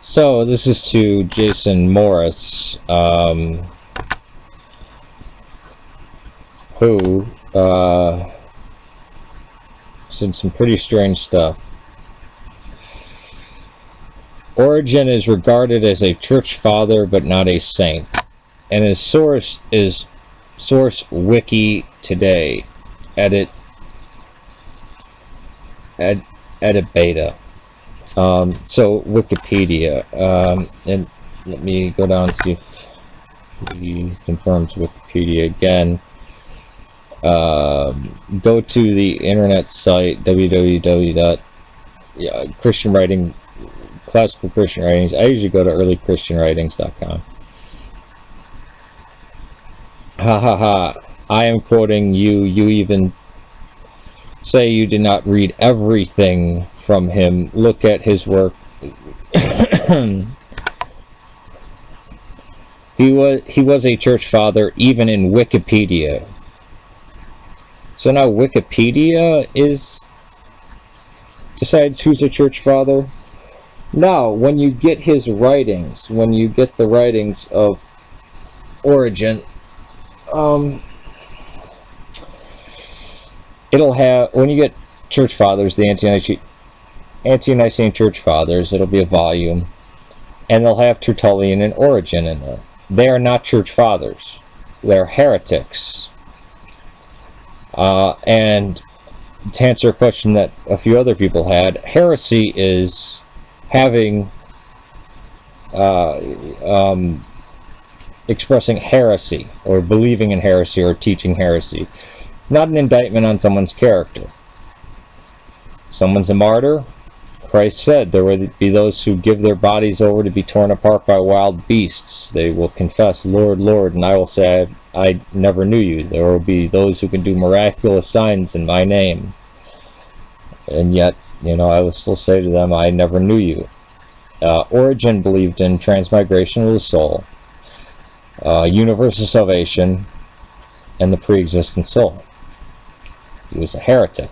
So this is to Jason Morris, who said some pretty strange stuff. Origen is regarded as a church father but not a saint, and his source is Source Wiki Today, edit beta. So Wikipedia, and let me go down and see if he confirms Wikipedia again. Go to the internet site Christian Writing, Classical Christian Writings. I usually go to earlychristianwritings.com. Ha ha ha, I am quoting you. You even say you did not read everything from him. Look at his work. He was a church father even in Wikipedia. So now Wikipedia decides who's a church father. Now, when you get his writings, when you get the writings of Origen, it'll have, when you get church fathers, the Ante-Nicene church fathers, it'll be a volume, and they'll have Tertullian and Origen in there. They are not church fathers. They're heretics. And to answer a question that a few other people had, heresy is having expressing heresy, or believing in heresy, or teaching heresy. It's not an indictment on someone's character. Someone's a martyr. Christ said there will be those who give their bodies over to be torn apart by wild beasts. They will confess, Lord, Lord, and I will say, I never knew you. There will be those who can do miraculous signs in my name. And yet, I will still say to them, I never knew you. Origen believed in transmigration of the soul, universal salvation, and the pre-existent soul. He was a heretic.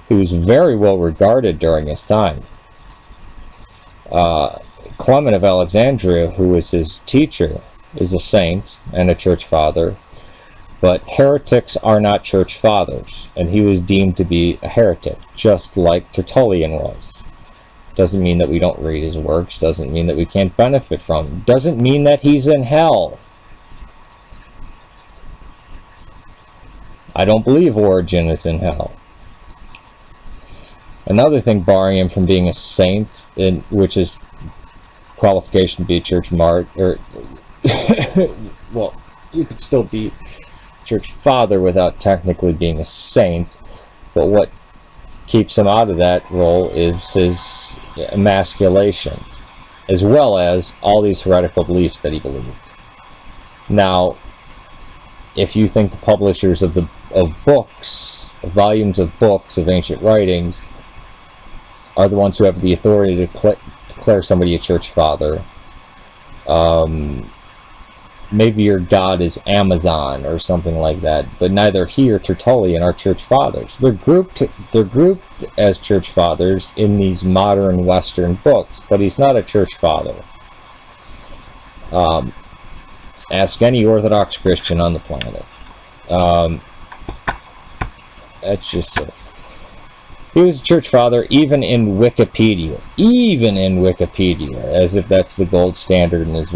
He was very well regarded during his time. Clement of Alexandria, who was his teacher, is a saint and a church father, but heretics are not church fathers, and he was deemed to be a heretic, just like Tertullian was. Doesn't mean that we don't read his works, doesn't mean that we can't benefit from him, doesn't mean that he's in hell. I don't believe Origen is in hell. Another thing barring him from being a saint, which is qualification to be a church martyr, well, you could still be church father without technically being a saint, but what keeps him out of that role is his emasculation, as well as all these heretical beliefs that he believed. Now, if you think the publishers of books, volumes of books of ancient writings, are the ones who have the authority to declare somebody a church father, maybe your god is Amazon or something like that, but neither he or Tertullian are church fathers. They're grouped as church fathers in these modern Western books, but he's not a church father. Ask any Orthodox Christian on the planet. That's just it. He was a church father even in Wikipedia. Even in Wikipedia. As if that's the gold standard and is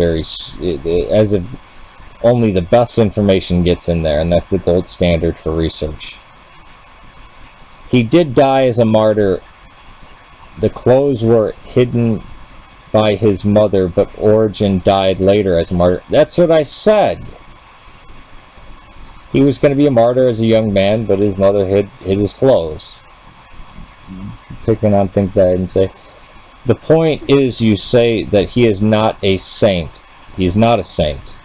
as if only the best information gets in there, and that's the gold standard for research. He did die as a martyr. The clothes were hidden by his mother, but Origen died later as a martyr. That's what I said. He was going to be a martyr as a young man, but his mother hid his clothes. Picking on things that I didn't say. The point is, you say that he is not a saint. He is not a saint.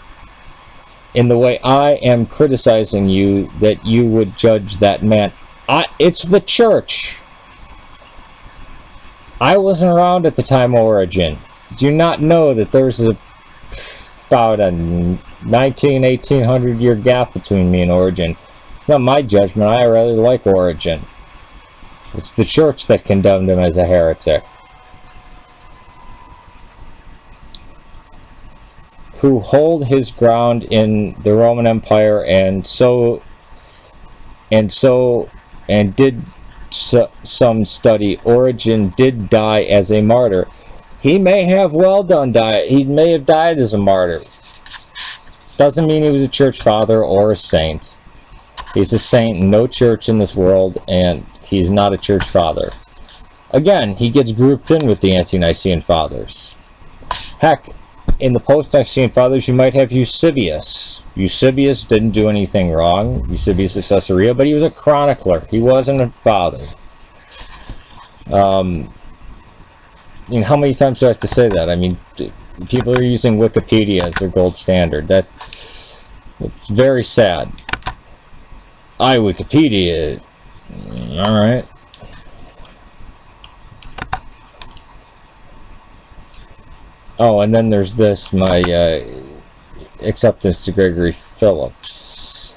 In the way I am criticizing you, that you would judge that man. It's the church. I wasn't around at the time of Origen. Do you not know that there's about a 1800 year gap between me and Origen? It's not my judgment. I rather like Origen. It's the church that condemned him as a heretic. who hold his ground in the Roman Empire and did some study. Origen did die as a martyr. He may have died. He may have died as a martyr. Doesn't mean he was a church father or a saint. He's a saint in no church in this world, and he's not a church father. Again, he gets grouped in with the ante-Nicene fathers. Heck, in the post-Nicene fathers, you might have Eusebius. Eusebius didn't do anything wrong. Eusebius of Caesarea, but he was a chronicler. He wasn't a father. You know, how many times do I have to say that? I mean, people are using Wikipedia as their gold standard. It's very sad. Wikipedia. All right. Oh, and then there's this, my acceptance to Gregory Phillips.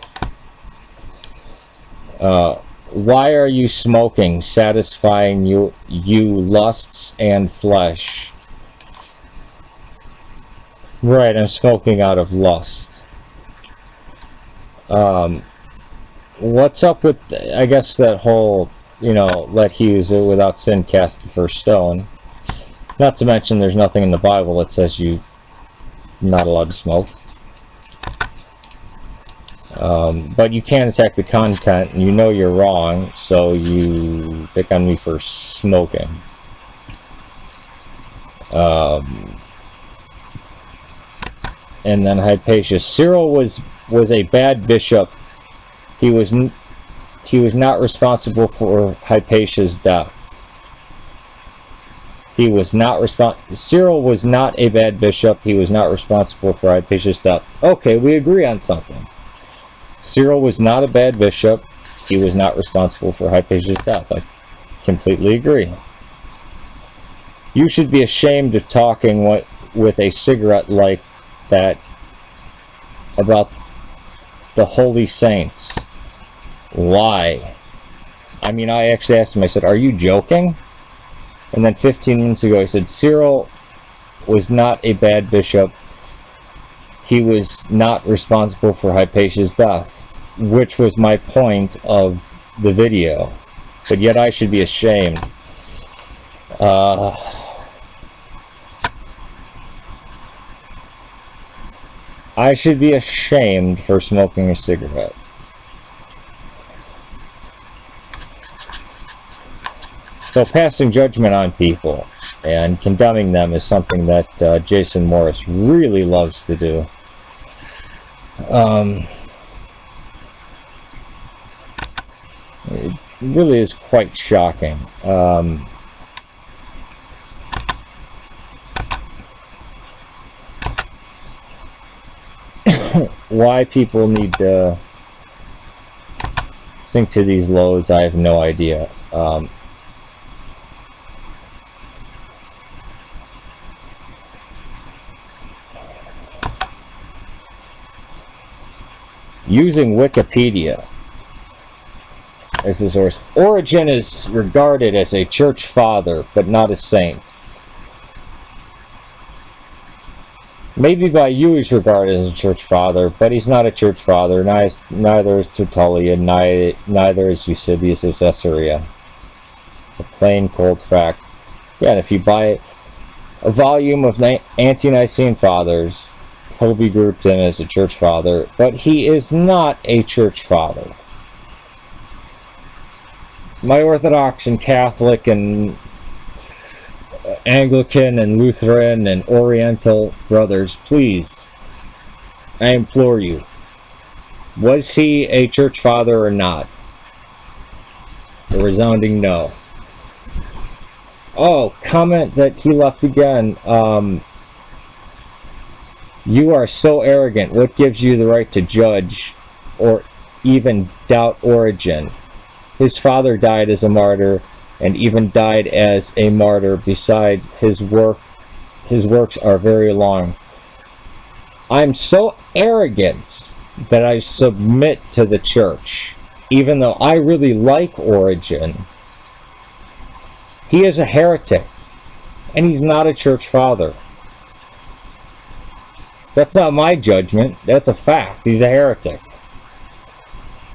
Why are you smoking, satisfying you lusts and flesh? Right, I'm smoking out of lust. What's up with, I guess, that whole, you know, let he who is without sin cast the first stone? Not to mention there's nothing in the Bible that says you're not allowed to smoke. But you can attack the content, and you know you're wrong, so you pick on me for smoking. And then Hypatia. Cyril was a bad bishop. He was not responsible for Hypatia's death. Cyril was not a bad bishop. He was not responsible for Hypatia's death. Okay, we agree on something. Cyril was not a bad bishop. He was not responsible for Hypatia's death. I completely agree. You should be ashamed of talking with a cigarette like that about the holy saints. Why? I mean, I actually asked him, I said, are you joking? And then 15 minutes ago, I said, Cyril was not a bad bishop. He was not responsible for Hypatia's death, which was my point of the video. But yet I should be ashamed. I should be ashamed for smoking a cigarette. So passing judgment on people and condemning them is something that Jason Morris really loves to do. It really is quite shocking. Why people need to sink to these lows, I have no idea. Using Wikipedia as a source. Origen is regarded as a church father, but not a saint. Maybe by you he's regarded as a church father, but he's not a church father. Neither is Tertullian, neither is Eusebius of Caesarea. It's a plain, cold fact. Yeah, and if you buy a volume of ante-Nicene fathers, he'll be grouped in as a church father, but he is not a church father. My Orthodox and Catholic and Anglican and Lutheran and Oriental brothers, please, I implore you, was he a church father or not? A resounding no. Oh, comment that he left again. You are so arrogant. What gives you the right to judge or even doubt Origen? His father died as a martyr and even died as a martyr. Besides, his works are very long. I'm so arrogant that I submit to the church, even though I really like Origen. He is a heretic, and he's not a church father. That's not my judgment. That's a fact. He's a heretic.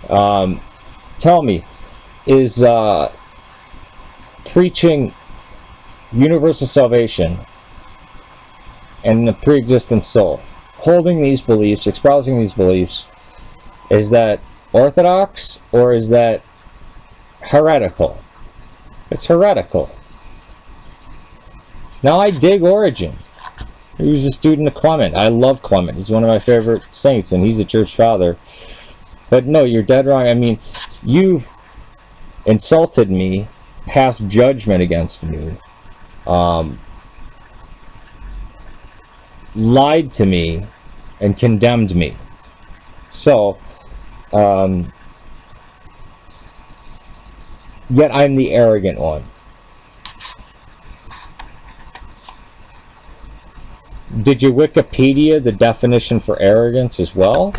Tell me, is preaching universal salvation and the pre-existent soul, holding these beliefs, espousing these beliefs, is that orthodox or is that heretical? It's heretical. Now, I dig Origen. He was a student of Clement. I love Clement. He's one of my favorite saints, and he's a church father. But no, you're dead wrong. I mean, you've insulted me, passed judgment against me, lied to me, and condemned me. So, yet I'm the arrogant one. Did you Wikipedia the definition for arrogance as well?